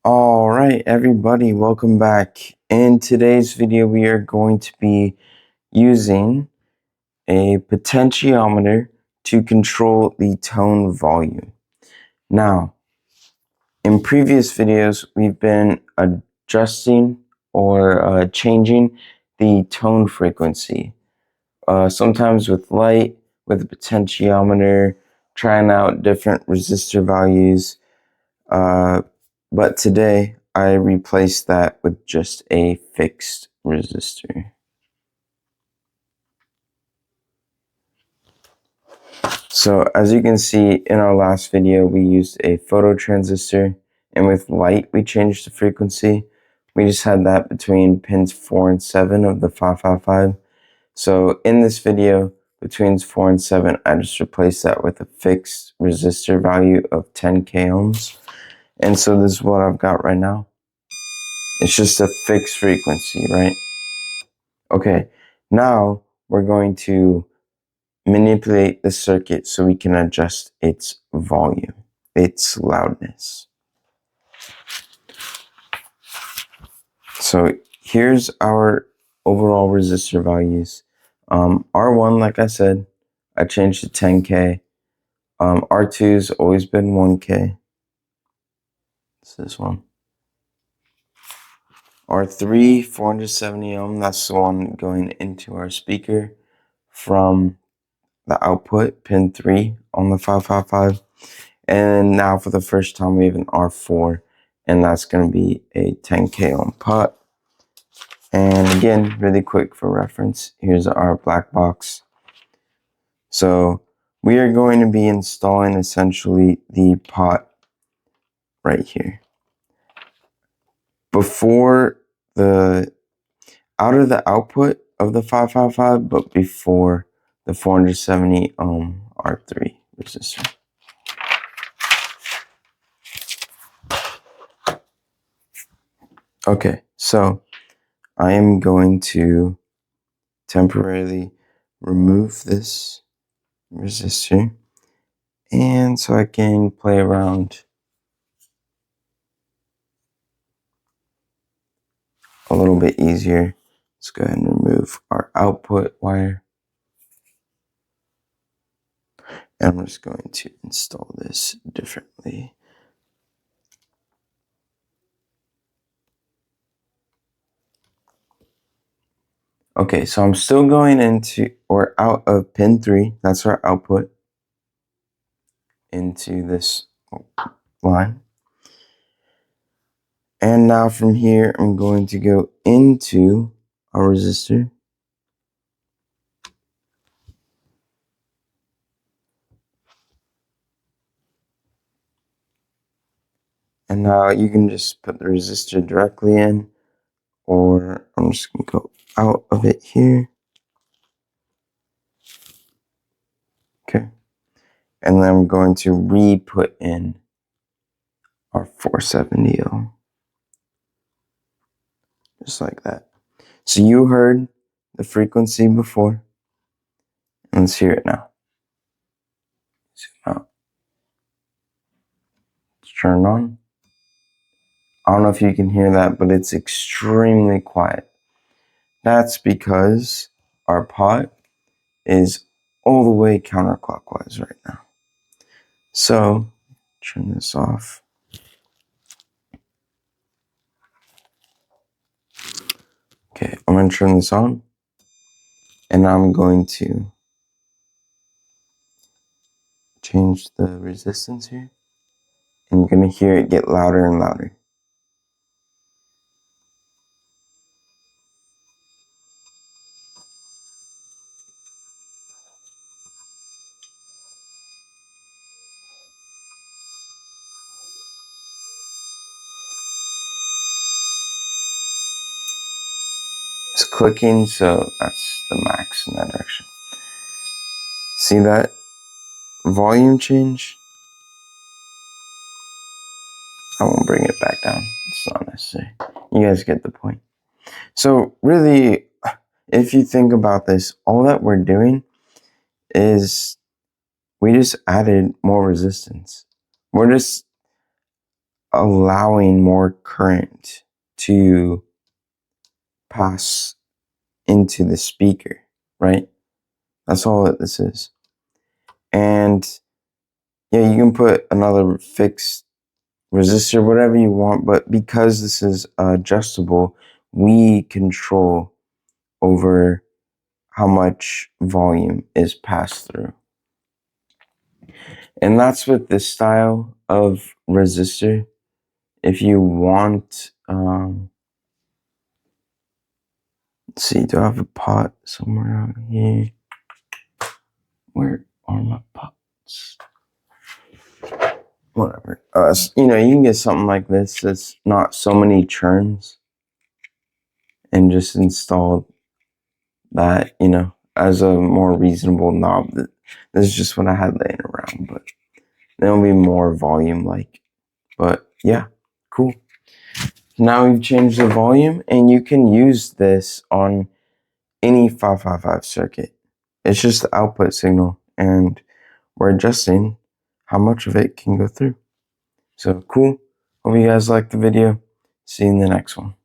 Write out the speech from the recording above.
All right, everybody, welcome back. In today's video, we are going to be using a potentiometer to control the tone volume. Now, in previous videos, we've been adjusting or changing the tone frequency. Sometimes with light, with a potentiometer, trying out different resistor values. But today I replaced that with just a fixed resistor. So as you can see in our last video, we used a photo transistor, and with light we changed the frequency. We just had that between pins 4 and 7 of the 555. So in this video, between 4 and 7, I just replaced that with a fixed resistor value of 10k ohms. And so this is what I've got right now. It's just a fixed frequency, right? Okay, now we're going to manipulate the circuit so we can adjust its volume, its loudness. So here's our overall resistor values. R1, like I said, I changed to 10k. R2's always been 1k. It's this one. R3, 470 ohm, that's the one going into our speaker from the output, pin 3 on the 555. And now for the first time we have an R4, and that's going to be a 10k ohm pot. And again, really quick for reference, here's our black box. So we are going to be installing essentially the pot right here. Out of the output of the 555, but before the 470 ohm R3 resistor. Okay, so I am going to temporarily remove this resistor, and so I can play around a little bit easier. Let's go ahead and remove our output wire. And I'm just going to install this differently. Okay, so I'm still going into or out of pin 3, that's our output, into this line. And now from here, I'm going to go into our resistor. And now you can just put the resistor directly in, or I'm just going to go out of it here. Okay. And then I'm going to re-put in our 470 ohm. Just like that. So you heard the frequency before. And let's hear it now. Zoom out. Let's turn it on. I don't know if you can hear that, but it's extremely quiet. That's because our pot is all the way counterclockwise right now. So, turn this off. Okay, I'm going to turn this on. And I'm going to change the resistance here. And you're going to hear it get louder and louder. It's clicking, so that's the max in that direction. See that volume change? I won't bring it back down. It's not necessary. You guys get the point. So really, if you think about this, all that we're doing is we just added more resistance. We're just allowing more current to pass into the speaker, right? That's all that this is. And yeah, you can put another fixed resistor, whatever you want, but because this is adjustable, we control over how much volume is passed through. And that's with this style of resistor. If you want, let's see, do I have a pot somewhere out here? Where are my pots? Whatever. You know, you can get something like this that's not so many churns and just install that, you know, as a more reasonable knob. This is just what I had laying around, but there'll be more volume like. But yeah, cool. Now we've changed the volume, and you can use this on any 555 circuit. It's just the output signal, and we're adjusting how much of it can go through. So cool. Hope you guys liked the video. See you in the next one.